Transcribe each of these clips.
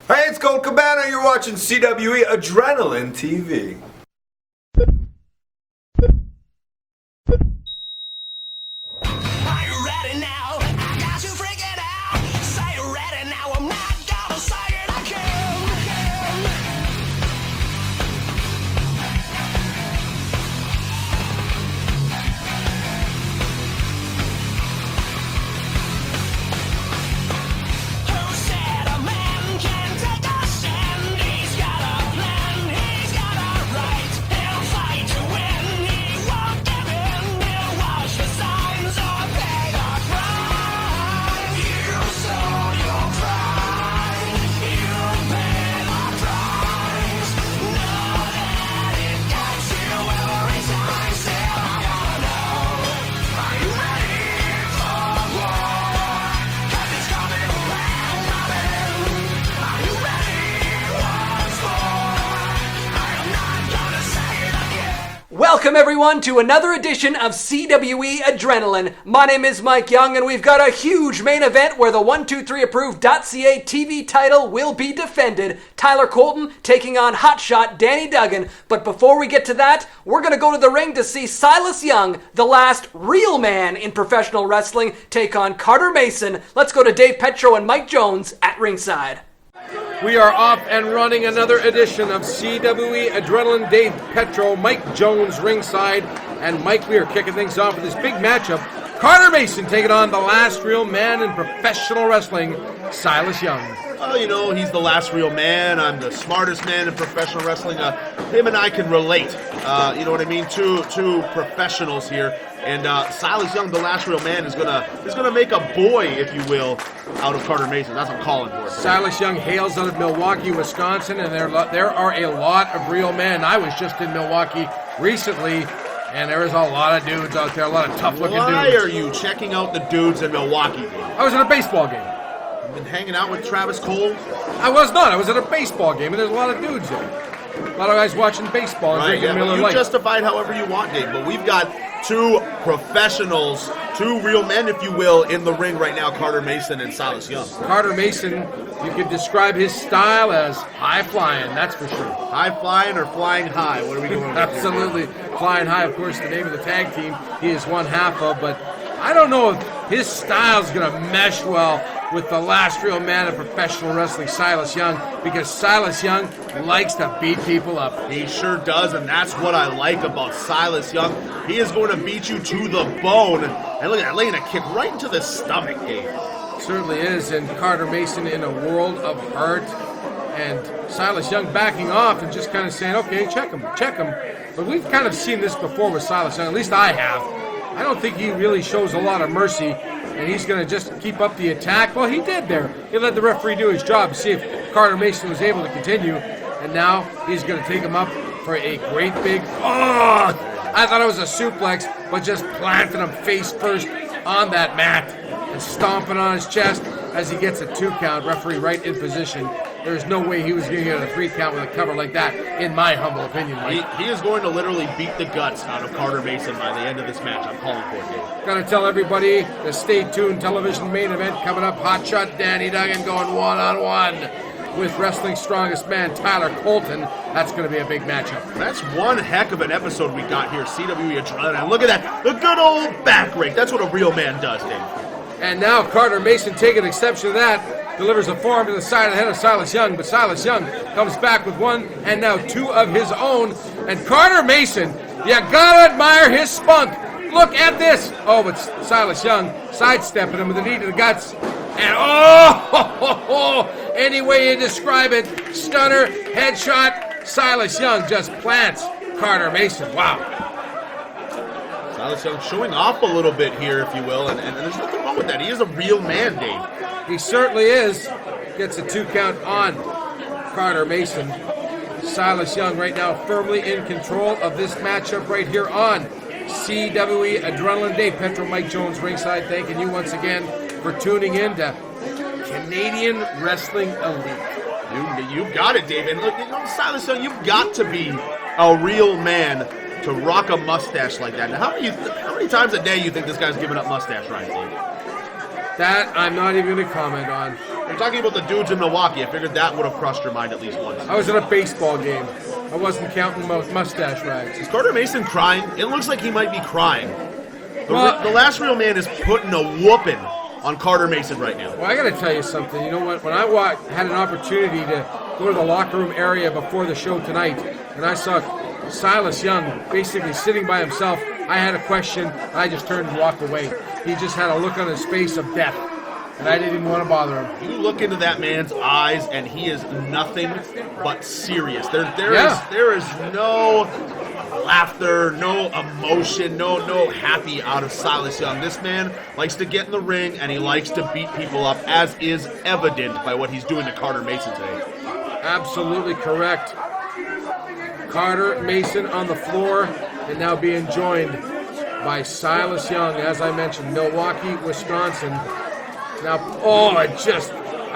Hey, it's Colt Cabana. You're watching CWE Adrenaline TV. Welcome everyone to another edition of CWE Adrenaline. My name is Mike Young and we've got a huge main event where the 123approved.ca TV title will be defended. Tyler Colton taking on hotshot Danny Duggan. But before we get to that, we're going to go to the ring to see Silas Young, the last real man in professional wrestling, take on Carter Mason. Let's go to Dave Petro and Mike Jones at ringside. We are off and running another edition of CWE Adrenaline. Dave Petro, Mike Jones ringside. And Mike, we are kicking things off with this big matchup. Carter Mason taking on the last real man in professional wrestling, Silas Young. Well, you know, he's the last real man. I'm the smartest man in professional wrestling. Him and I can relate. You know what I mean? Two professionals here. And Silas Young, the last real man, is gonna make a boy, if you will, out of Carter Mason. That's what I'm calling for. Silas Young hails out of Milwaukee, Wisconsin, and there are a lot of real men. I was just in Milwaukee recently, and there is a lot of dudes out there, a lot of tough-looking dudes. Why are you checking out the dudes in Milwaukee? I was at a baseball game. You've been hanging out with Travis Cole? I was not. I was at a baseball game, and there's a lot of dudes there. A lot of guys watching baseball and drinking Miller you Lite. justified however you want, Dave, but we've got two professionals, two real men, if you will, in the ring right now, Carter Mason and Silas Young. Carter Mason, you could describe his style as high-flying, that's for sure. High-flying or flying high? What are we doing? Absolutely. Flying high, of course, the name of the tag team he is one half of, but I don't know if his style is going to mesh well with the last real man of professional wrestling, Silas Young, because Silas Young likes to beat people up. He sure does, and that's what I like about Silas Young. He is going to beat you to the bone. And look at that, laying a kick right into the stomach, Dave. Certainly is, and Carter Mason in a world of hurt, and Silas Young backing off and just kind of saying, okay, check him. But we've kind of seen this before with Silas Young, at least I have. I don't think he really shows a lot of mercy, and he's going to just keep up the attack. Well, he did there. He let the referee do his job to see if Carter Mason was able to continue, and now he's going to take him up for a great big, I thought it was a suplex, but just planting him face first on that mat and stomping on his chest as he gets a 2 count, referee right in position. There's no way he was going to get a 3 count with a cover like that, in my humble opinion, Mike. He is going to literally beat the guts out of Carter Mason by the end of this match. I'm calling for it, Dave. Got to tell everybody the Stay Tuned television main event coming up. Hotshot Danny Duggan going one-on-one with wrestling's strongest man, Tyler Colton. That's going to be a big matchup. That's one heck of an episode we got here, CWE Adrenaline. And look at that, the good old back rake. That's what a real man does, Dave. And now Carter Mason, taking exception to that, delivers a forearm to the side of the head of Silas Young, but Silas Young comes back with 1 and now 2 of his own. And Carter Mason, you gotta admire his spunk. Look at this. Oh, but Silas Young sidestepping him with a knee to the guts. And any way you describe it, stunner, headshot, Silas Young just plants Carter Mason. Wow. Silas Young showing off a little bit here, if you will, and there's nothing wrong with that. He is a real man, Dave. He certainly is. Gets a 2 count on Carter Mason. Silas Young right now firmly in control of this matchup right here on CWE Adrenaline. Dave Petro, Mike Jones ringside, thanking you once again for tuning in to Canadian Wrestling Elite. You got it, Dave. And look, you know, Silas Young, you've got to be a real man to rock a mustache like that. Now, how many times a day you think this guy's giving up mustache rides, Dave? That I'm not even going to comment on. You're talking about the dudes in Milwaukee. I figured that would have crossed your mind at least once. I was at a baseball game. I wasn't counting mustache rags. Is Carter Mason crying? It looks like he might be crying. The last real man is putting a whooping on Carter Mason right now. Well, I got to tell you something. You know what? When I had an opportunity to go to the locker room area before the show tonight, and I saw Silas Young basically sitting by himself, I had a question, and I just turned and walked away. He just had a look on his face of death, and I didn't even want to bother him. You look into that man's eyes, and he is nothing but serious. There is no laughter, no emotion, no happy out of Silas Young. This man likes to get in the ring, and he likes to beat people up, as is evident by what he's doing to Carter Mason today. Absolutely correct. Carter Mason on the floor, and now being joined by Silas Young, as I mentioned, Milwaukee, Wisconsin. Now, I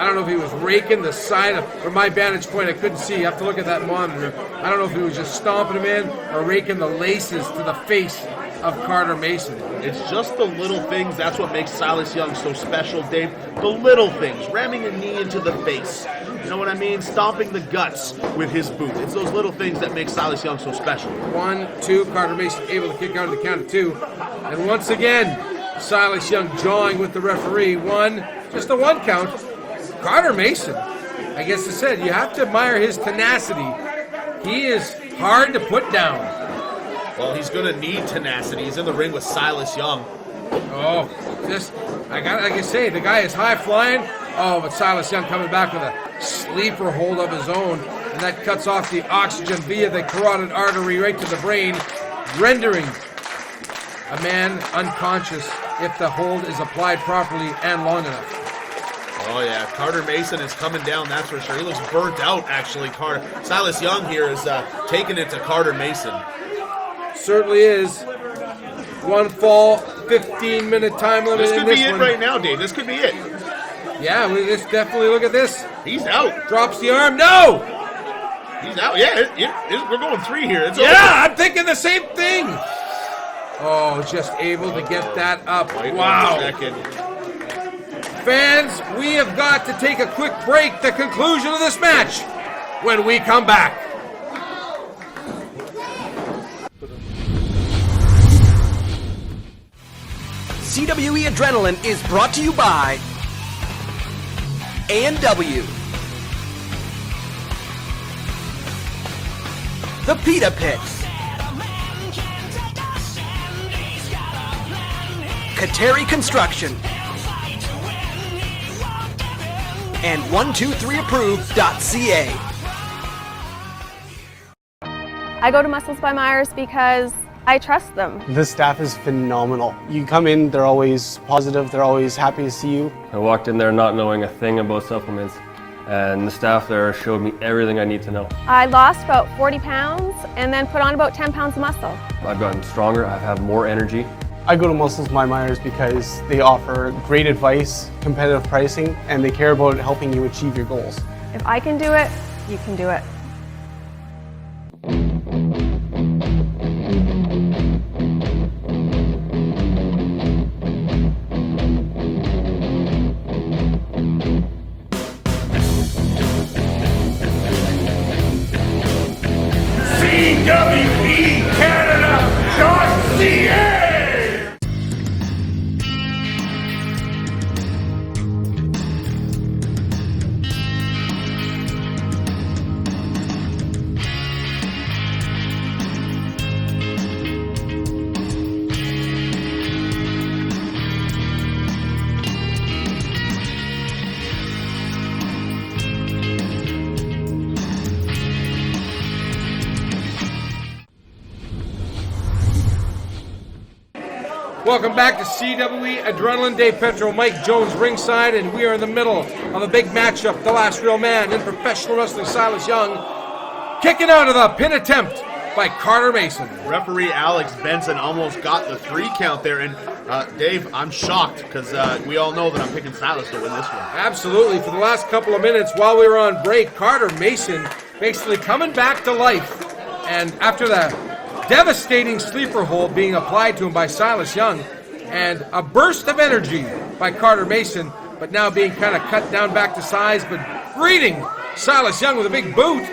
don't know if he was raking the side of, from my vantage point, I couldn't see. You have to look at that monitor. I don't know if he was just stomping him in or raking the laces to the face of Carter Mason. It's just the little things. That's what makes Silas Young so special, Dave. The little things. Ramming a knee into the face. You know what I mean? Stomping the guts with his boot. It's those little things that make Silas Young so special. 1, 2, Carter Mason able to kick out of the count of 2. And once again, Silas Young jawing with the referee. Just a 1 count. Carter Mason, I guess I said, you have to admire his tenacity. He is hard to put down. Well, he's going to need tenacity. He's in the ring with Silas Young. Like I say, the guy is high flying. But Silas Young coming back with a sleeper hold of his own, and that cuts off the oxygen via the carotid artery right to the brain, rendering a man unconscious if the hold is applied properly and long enough. Oh yeah, Carter Mason is coming down, that's for sure. He looks burnt out, actually. Silas Young here is taking it to Carter Mason. Certainly is. 1 fall, 15-minute time limit. This could be it right now, Dave. This could be it. Yeah, let's definitely look at this. He's out. Drops the arm. No! He's out. Yeah, we're going 3 here. It's over. I'm thinking the same thing. Oh, just able to get that up. Wow. Fans, we have got to take a quick break. The conclusion of this match when we come back. CWE Adrenaline is brought to you by A&W, The Pita Pits, Kateri Construction, and 123approved.ca. I go to Muscles by Myers because I trust them. The staff is phenomenal. You come in, they're always positive, they're always happy to see you. I walked in there not knowing a thing about supplements, and the staff there showed me everything I need to know. I lost about 40 pounds and then put on about 10 pounds of muscle. I've gotten stronger, I've had more energy. I go to Muscles by Myers because they offer great advice, competitive pricing, and they care about helping you achieve your goals. If I can do it, you can do it. CWE Canada.ca. Welcome back to CWE Adrenaline. Dave Petro, Mike Jones ringside, and we are in the middle of a big matchup. The last real man in professional wrestling, Silas Young, kicking out of the pin attempt by Carter Mason. Referee Alex Benson almost got the 3 count there, and Dave, I'm shocked because we all know that I'm picking Silas to win this one. Absolutely. For the last couple of minutes while we were on break, Carter Mason basically coming back to life, and after that devastating sleeper hold being applied to him by Silas Young, and a burst of energy by Carter Mason, but now being kind of cut down back to size, but greeting Silas Young with a big boot.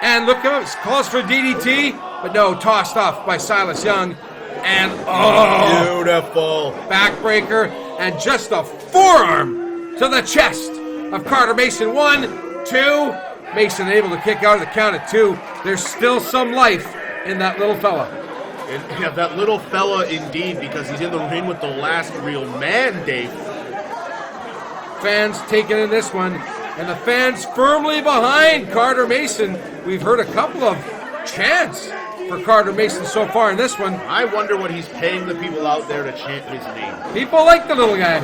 And look at him, calls for DDT, but no, tossed off by Silas Young. And oh, beautiful backbreaker, and just a forearm to the chest of Carter Mason. 1, 2. Mason able to kick out of the count at 2. There's still some life in that little fella. And yeah, that little fella indeed, because he's in the ring with the last real man, Dave. Fans taking in this one, and the fans firmly behind Carter Mason. We've heard a couple of chants for Carter Mason so far in this one. I wonder what he's paying the people out there to chant his name. People like the little guy.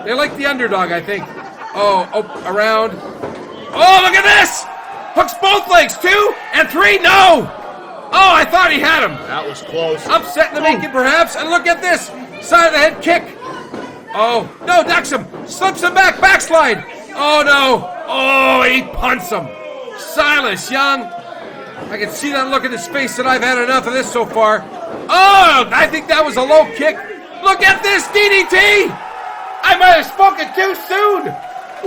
They like the underdog, I think. Oh, around. Oh, look at this! Hooks both legs, 2 and 3, no! Oh, I thought he had him. That was close. Upset in the making, perhaps, and look at this. Side of the head kick. Oh, no, ducks him. Slips him back, backslide. Oh, no. Oh, he punts him. Silas Young. I can see that look in his face that I've had enough of this so far. Oh, I think that was a low kick. Look at this DDT. I might have spoken too soon.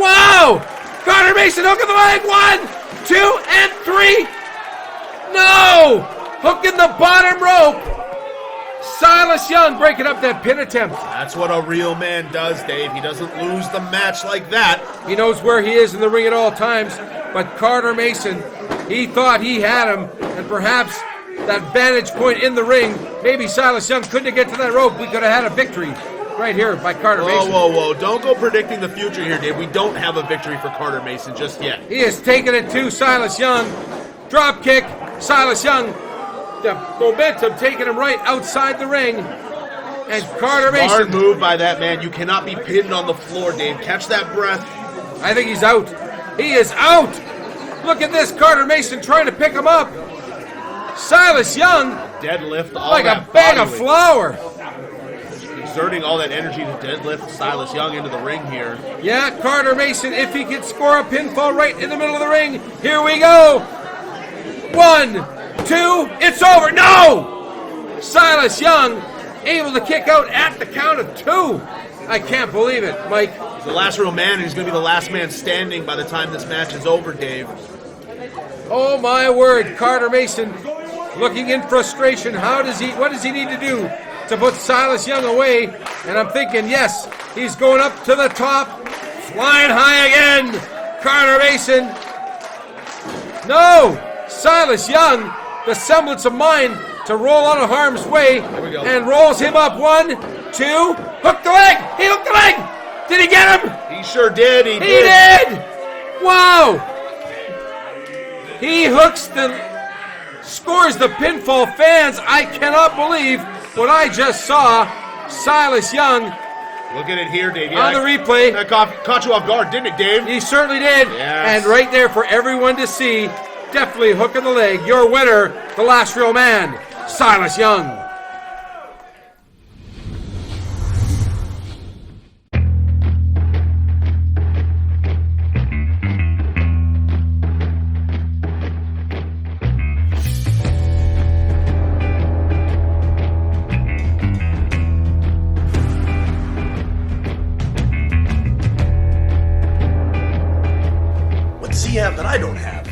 Wow. Carter Mason hooking the leg. 1, 2, and 3. No. Hooking the bottom rope. Silas Young breaking up that pin attempt. That's what a real man does, Dave. He doesn't lose the match like that. He knows where he is in the ring at all times, but Carter Mason, he thought he had him, and perhaps that vantage point in the ring, maybe Silas Young couldn't get to that rope. We could have had a victory right here by Carter Mason. Whoa. Don't go predicting the future here, Dave. We don't have a victory for Carter Mason just yet. He has taken it to Silas Young. Drop kick. Silas Young. The momentum taking him right outside the ring. And Carter Mason. Smart move by that man. You cannot be pinned on the floor, Dave. Catch that breath. I think he's out. He is out. Look at this. Carter Mason trying to pick him up. Silas Young. Deadlift. Like a bag of flour. Exerting all that energy to deadlift Silas Young into the ring here. Yeah, Carter Mason, if he can score a pinfall right in the middle of the ring. Here we go. 1, 2, it's over. No! Silas Young able to kick out at the count of 2. I can't believe it, Mike. He's the last real man, and he's going to be the last man standing by the time this match is over, Dave. Oh my word, Carter Mason looking in frustration. What does he need to do to put Silas Young away? And I'm thinking, yes, he's going up to the top, flying high again. Carter Mason. No! Silas Young, the semblance of mind to roll out of harm's way, and rolls him up. 1, 2, hook the leg. He hooked the leg. Did he get him? He sure did. He did. Wow. He scores the pinfall. Fans, I cannot believe what I just saw. Silas Young. Look at it here, Dave. On the replay. That caught you off guard, didn't it, Dave? He certainly did. Yes. And right there for everyone to see. Definitely hooking the leg. Your winner, the last real man, Silas Young. What does he have that I don't have?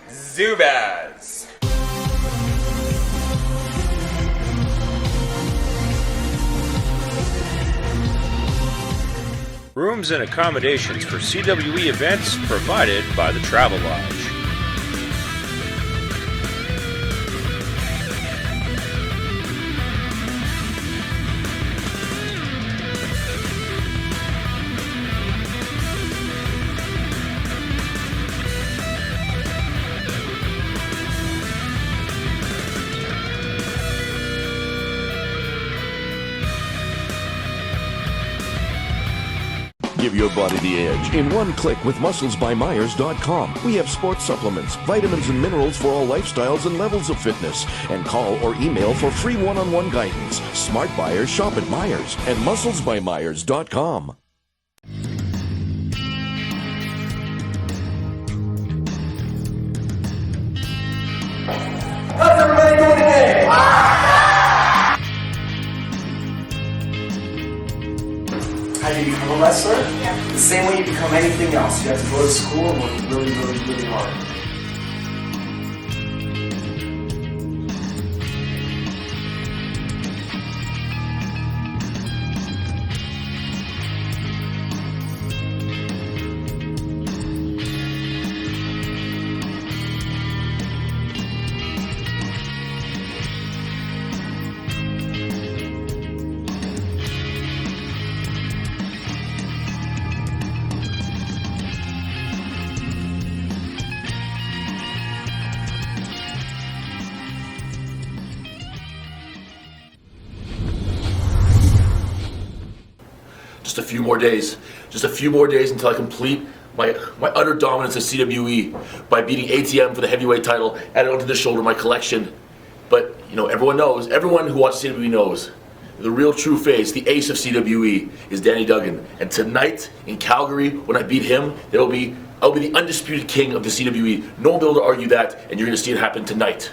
Zubaz. Rooms and accommodations for CWE events provided by the Travel Lodge. Give your body the edge in one click with musclesbymyers.com. We have sports supplements, vitamins and minerals for all lifestyles and levels of fitness. And call or email for free one-on-one guidance. Smart buyers shop at Myers and musclesbymyers.com. How's everybody doing today? How do you become a wrestler? same way you become anything else. You have to go to school and work really, really, really hard. Just a few more days. Just a few more days until I complete my utter dominance of CWE by beating ATM for the heavyweight title, added onto the shoulder my collection. But, you know, everyone who watches CWE knows, the real true face, the ace of CWE is Danny Duggan. And tonight in Calgary, when I beat him, I'll be the undisputed king of the CWE. No one will be able to argue that, and you're going to see it happen tonight.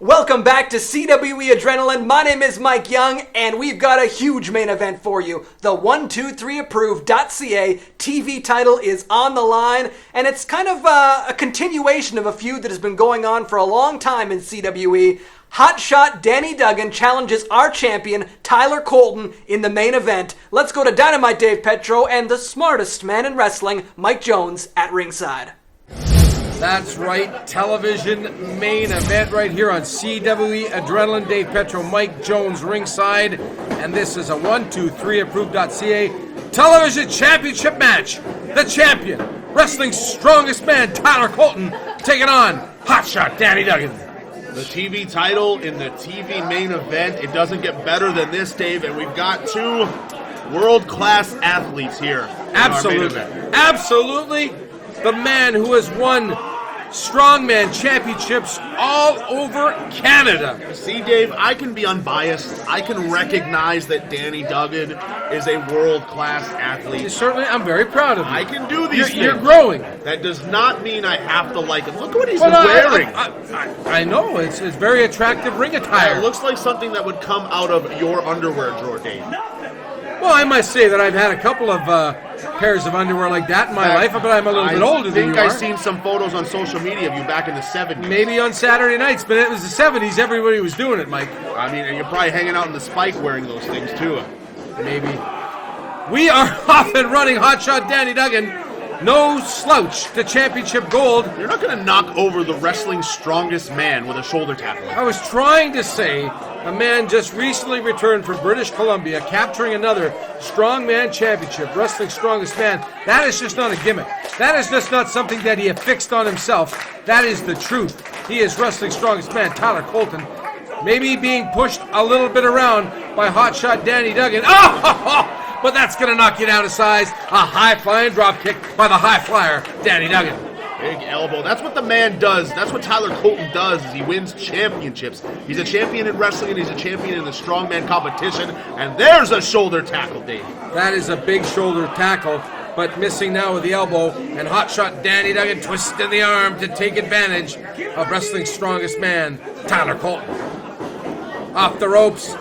Welcome back to CWE Adrenaline. My name is Mike Young, and we've got a huge main event for you. The 123approved.ca TV title is on the line, and it's kind of a continuation of a feud that has been going on for a long time in CWE. Hotshot Danny Duggan challenges our champion, Tyler Colton, in the main event. Let's go to Dynamite Dave Petro and the smartest man in wrestling, Mike Jones, at ringside. That's right, television main event right here on CWE Adrenaline. Dave Petro, Mike Jones ringside, and this is a 123approved.ca television championship match. The champion, wrestling's strongest man, Tyler Colton, taking on Hotshot Danny Duggan. The TV title in the TV main event. It doesn't get better than this, Dave, and we've got two world-class athletes here. Absolutely. Absolutely. The man who has won strongman championships all over Canada. See, Dave, I can be unbiased. I can recognize that Danny Duggan is a world-class athlete. Certainly, I'm very proud of you. I can do these things. You're growing. That does not mean I have to like him. Look at what he's wearing. I know. It's very attractive ring attire. It looks like something that would come out of your underwear drawer, Dave. Well, I must say that I've had a couple of pairs of underwear like that in my life, but I'm a little bit older than you are. I think I've seen some photos on social media of you back in the 70s. Maybe on Saturday nights, but it was the 70s. Everybody was doing it, Mike. I mean, and you're probably hanging out in the Spike wearing those things, too. Maybe. We are off and running. Hotshot Danny Duggan. No slouch to championship gold. You're not going to knock over the wrestling's strongest man with a shoulder tackle. I was trying to say a man just recently returned from British Columbia, capturing another strongman championship, wrestling's strongest man. That is just not a gimmick. That is just not something that he affixed on himself. That is the truth. He is wrestling's strongest man, Tyler Colton. Maybe being pushed a little bit around by Hotshot Danny Duggan. Oh! But that's going to knock you down to size. A high-flying drop kick by the high flyer, Danny Duggan. Big elbow. That's what the man does. That's what Tyler Colton does, is he wins championships. He's a champion in wrestling, and he's a champion in the strongman competition. And there's a shoulder tackle, Dave. That is a big shoulder tackle, but missing now with the elbow. And Hotshot Danny Duggan twisting the arm to take advantage of wrestling's strongest man, Tyler Colton. Off the ropes.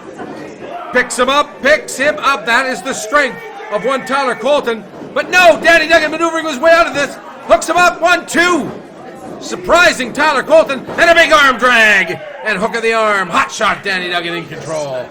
Picks him up. That is the strength of one Tyler Colton. But no, Danny Duggan maneuvering his way out of this. Hooks him up. 1-2. Surprising Tyler Colton. And a big arm drag. And hook of the arm. Hotshot Danny Duggan in control.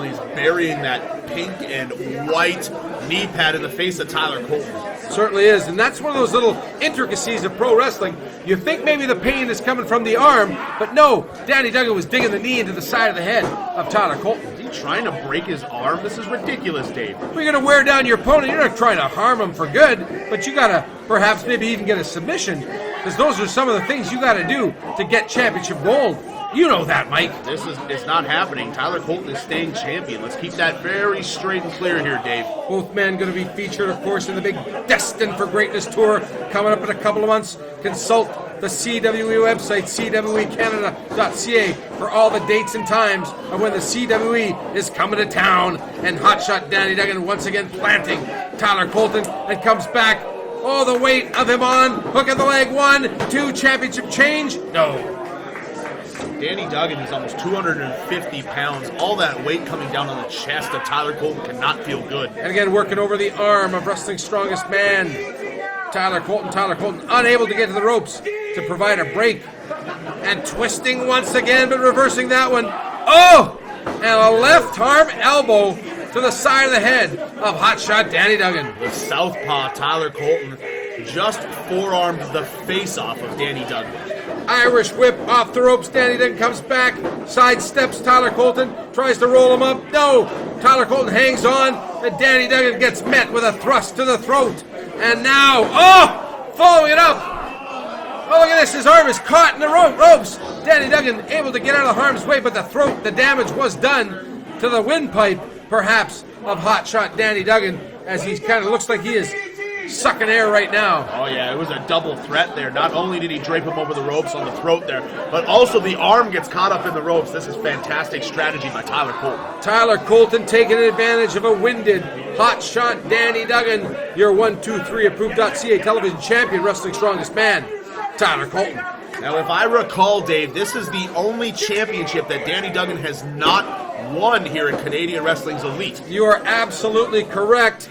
He's burying that pink and white knee pad in the face of Tyler Colton. Certainly is, and that's one of those little intricacies of pro wrestling. You think maybe the pain is coming from the arm, but no, Danny Duggan was digging the knee into the side of the head of Tyler Colton. Is he trying to break his arm? This is ridiculous, Dave. We're going to wear down your opponent. You're not trying to harm him for good, but you got to perhaps maybe even get a submission, because those are some of the things you got to do to get championship gold. You know that, Mike. It's not happening. Tyler Colton is staying champion. Let's keep that very straight and clear here, Dave. Both men going to be featured, of course, in the big Destined for Greatness tour coming up in a couple of months. Consult the CWE website, CWEcanada.ca, for all the dates and times of when the CWE is coming to town. And Hotshot Danny Duggan once again planting Tyler Colton and comes back. Oh, the weight of him on. Hook of the leg. 1, 2, championship change. No. Danny Duggan is almost 250 pounds. All that weight coming down on the chest of Tyler Colton cannot feel good. And again, working over the arm of wrestling's strongest man, Tyler Colton. Tyler Colton unable to get to the ropes to provide a break. And twisting once again, but reversing that one. Oh! And a left arm elbow to the side of the head of hotshot Danny Duggan. The southpaw Tyler Colton just forearmed the face off of Danny Duggan. Irish whip off the ropes. Danny Duggan comes back, sidesteps Tyler Colton, tries to roll him up. No! Tyler Colton hangs on, and Danny Duggan gets met with a thrust to the throat. And now, following it up. Oh, look at this. His arm is caught in the ropes. Danny Duggan able to get out of harm's way, but the damage was done to the windpipe, perhaps, of hotshot Danny Duggan, as he kind of looks like he is sucking air right now. Oh yeah, it was a double threat there. Not only did he drape him over the ropes on the throat there, but also the arm gets caught up in the ropes. This is fantastic strategy by Tyler Colton. Tyler Colton taking advantage of a winded hotshot Danny Duggan, your 123 approved.ca television champion, wrestling strongest man, Tyler Colton. Now, if I recall, Dave, this is the only championship that Danny Duggan has not won here in Canadian Wrestling's Elite. You are absolutely correct.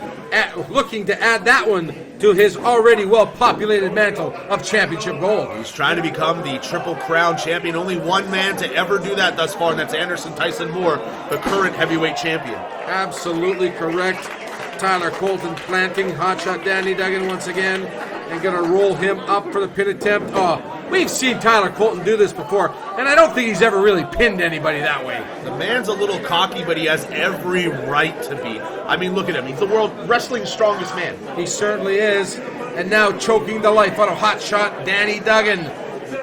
Looking to add that one to his already well-populated mantle of championship gold. He's trying to become the Triple Crown champion. Only one man to ever do that thus far, and that's Anderson Tyson Moore, the current heavyweight champion. Absolutely correct. Tyler Colton planting hotshot Danny Duggan once again and going to roll him up for the pin attempt. Oh, we've seen Tyler Colton do this before, and I don't think he's ever really pinned anybody that way. The man's a little cocky, but he has every right to be. I mean, look at him. He's the world wrestling's strongest man. He certainly is. And now choking the life out of hotshot Danny Duggan.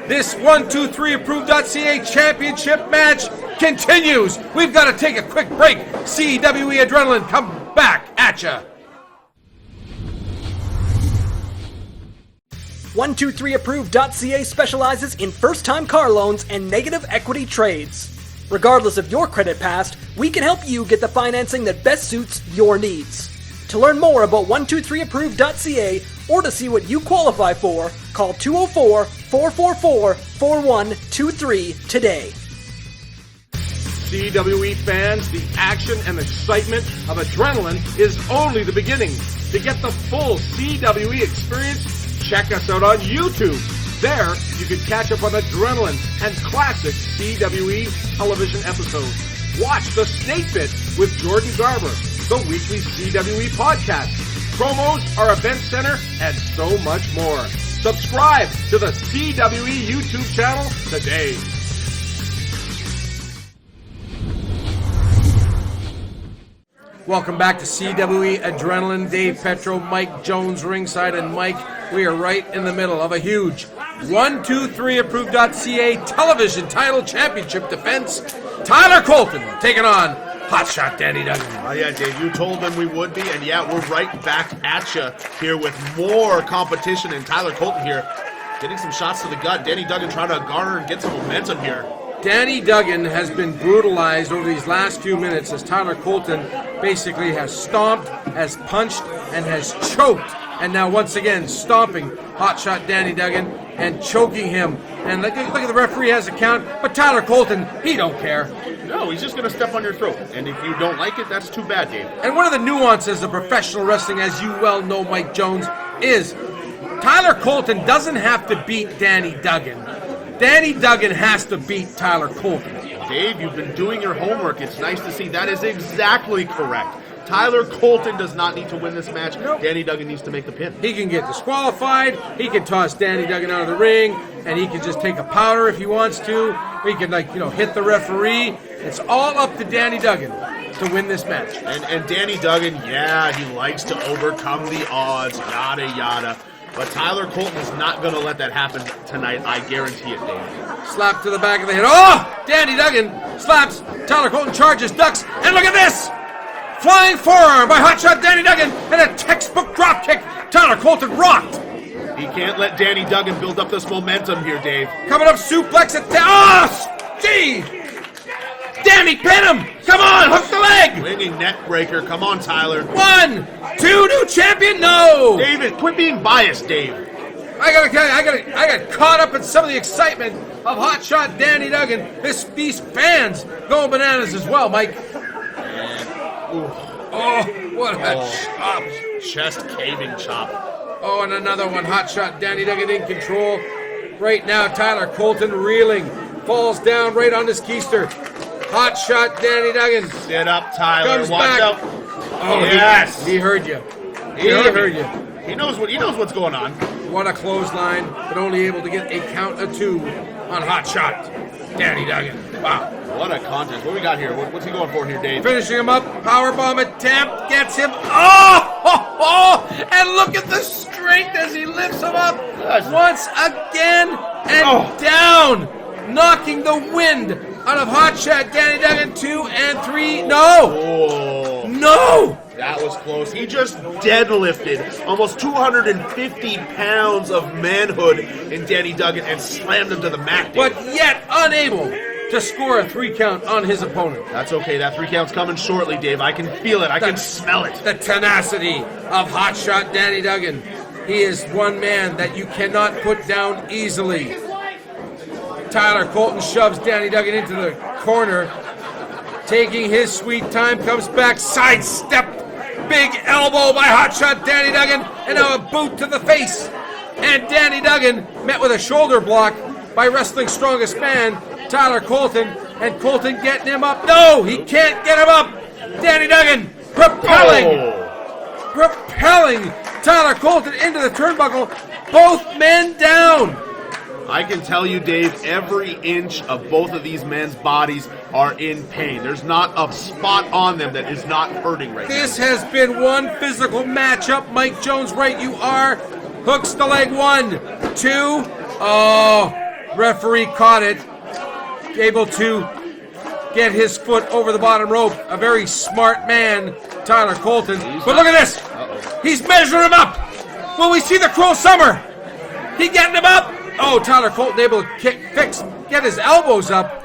This 123 approved.ca championship match continues. We've got to take a quick break. CWE Adrenaline, come back at ya. 123approved.ca specializes in first-time car loans and negative equity trades. Regardless of your credit past, we can help you get the financing that best suits your needs. To learn more about 123approved.ca or to see what you qualify for, call 204-444-4123 today. CWE fans, the action and excitement of Adrenaline is only the beginning. To get the full CWE experience, check us out on YouTube. There, you can catch up on Adrenaline and classic CWE television episodes. Watch The Snake Bit with Jordan Garber, the weekly CWE podcast, promos, our event center, and so much more. Subscribe to the CWE YouTube channel today. Welcome back to CWE Adrenaline. Dave Petro, Mike Jones ringside, and Mike, we are right in the middle of a huge 123 approved.ca television title championship defense. Tyler Colton taking on hotshot Danny Duggan. Oh yeah, Dave, you told them we would be, and yeah, we're right back at you here with more competition, and Tyler Colton here getting some shots to the gut. Danny Duggan trying to garner and get some momentum here. Danny Duggan has been brutalized over these last few minutes as Tyler Colton basically has stomped, has punched, and has choked. And now once again stomping hotshot Danny Duggan and choking him. And look at the referee has a count, but Tyler Colton, he don't care. No, he's just going to step on your throat. And if you don't like it, that's too bad, Dave. And one of the nuances of professional wrestling, as you well know, Mike Jones, is Tyler Colton doesn't have to beat Danny Duggan. Danny Duggan has to beat Tyler Colton. Dave, you've been doing your homework. It's nice to see. That is exactly correct. Tyler Colton does not need to win this match. Nope. Danny Duggan needs to make the pin. He can get disqualified. He can toss Danny Duggan out of the ring, and he can just take a powder if he wants to. He can, hit the referee. It's all up to Danny Duggan to win this match. And Danny Duggan, yeah, he likes to overcome the odds, yada, yada. But Tyler Colton is not going to let that happen tonight. I guarantee it, Dave. Slap to the back of the head. Oh! Danny Duggan slaps. Tyler Colton charges, ducks, and look at this! Flying forearm by hotshot Danny Duggan and a textbook drop kick. Tyler Colton rocked. He can't let Danny Duggan build up this momentum here, Dave. Coming up, suplex at gee! Danny, pin him! Come on, hook the leg! Swinging neck breaker. Come on, Tyler. 1, 2, new champion, no! David, quit being biased, Dave. I gotta tell you, I got caught up in some of the excitement of Hotshot Danny Duggan. These fans going bananas as well, Mike. Oh, what a chop. Chest caving chop. Oh, and another one. Hotshot Danny Duggan in control. Right now, Tyler Colton reeling. Falls down right on his keister. Hotshot Danny Duggan. Sit up, Tyler. Comes Watch back. out. Oh, yes. He heard you. He heard you. He knows what's going on. What a clothesline, but only able to get a count of 2 on Hotshot Danny Duggan. Wow. What a contest. What we got here? What's he going for here, Dave? Finishing him up. Powerbomb attempt. Gets him. Oh! And look at the strength as he lifts him up once again and down. Knocking the wind out of Hotshot Danny Duggan. 2 and 3. No! No! That was close. He just deadlifted almost 250 pounds of manhood in Danny Duggan and slammed him to the mat, Dave. But yet unable to score a 3 count on his opponent. That's okay. That 3 count's coming shortly, Dave. I can feel it. I can smell it. The tenacity of Hotshot Danny Duggan. He is one man that you cannot put down easily. Tyler Colton shoves Danny Duggan into the corner. Taking his sweet time, comes back, sidestepped. Big elbow by Hotshot Danny Duggan, and now a boot to the face. And Danny Duggan met with a shoulder block by Wrestling's Strongest Man, Tyler Colton, and Colton getting him up. No, he can't get him up. Danny Duggan propelling Tyler Colton into the turnbuckle. Both men down. I can tell you, Dave, every inch of both of these men's bodies are in pain. There's not a spot on them that is not hurting right now. This has been one physical matchup. Mike Jones, right you are. Hooks the leg. 1, 2. Oh, referee caught it. Able to get his foot over the bottom rope. A very smart man, Tyler Colton. But look at this. He's measuring him up. Will we see the cruel summer? He getting him up. Oh, Tyler Colton able to get his elbows up.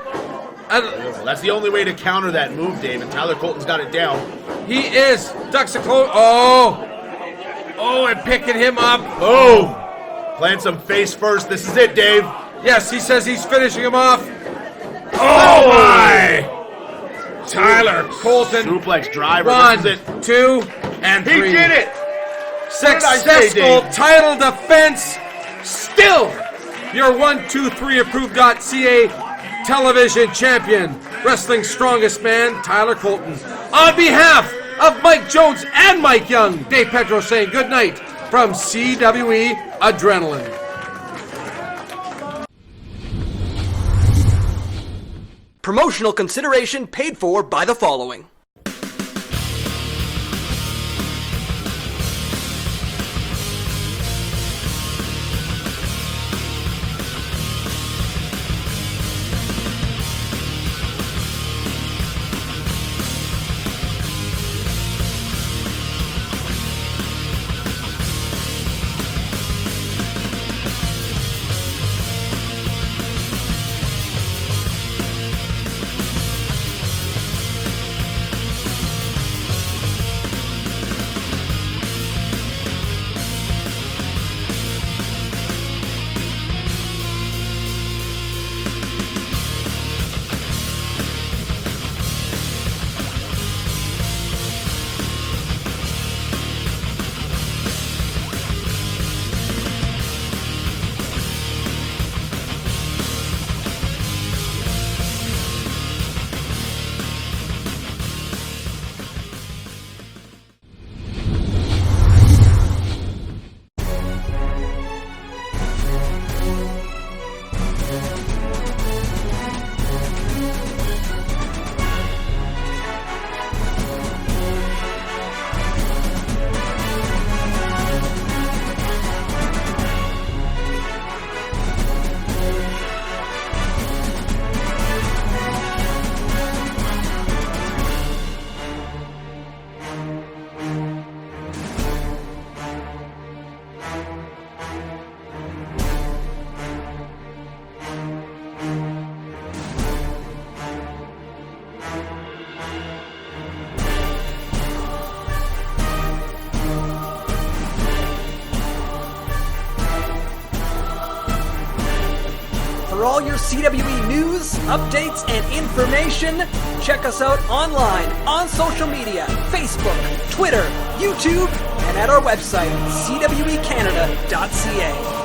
That's the only way to counter that move, Dave, and Tyler Colton's got it down. He is. Ducks a close. Oh, and picking him up. Oh, plant some face first. This is it, Dave. Yes, he says he's finishing him off. Oh, my. Tyler Colton. Suplex driver. 1, This is it. 2, and 3. He did it. Successful title defense. Still your 123 approved.ca television champion, Wrestling's Strongest Man, Tyler Colton. On behalf of Mike Jones and Mike Young, Dave Petro saying good night from CWE Adrenaline. Promotional consideration paid for by the following. For all your CWE news, updates, and information, check us out online, on social media, Facebook, Twitter, YouTube, and at our website, cwecanada.ca.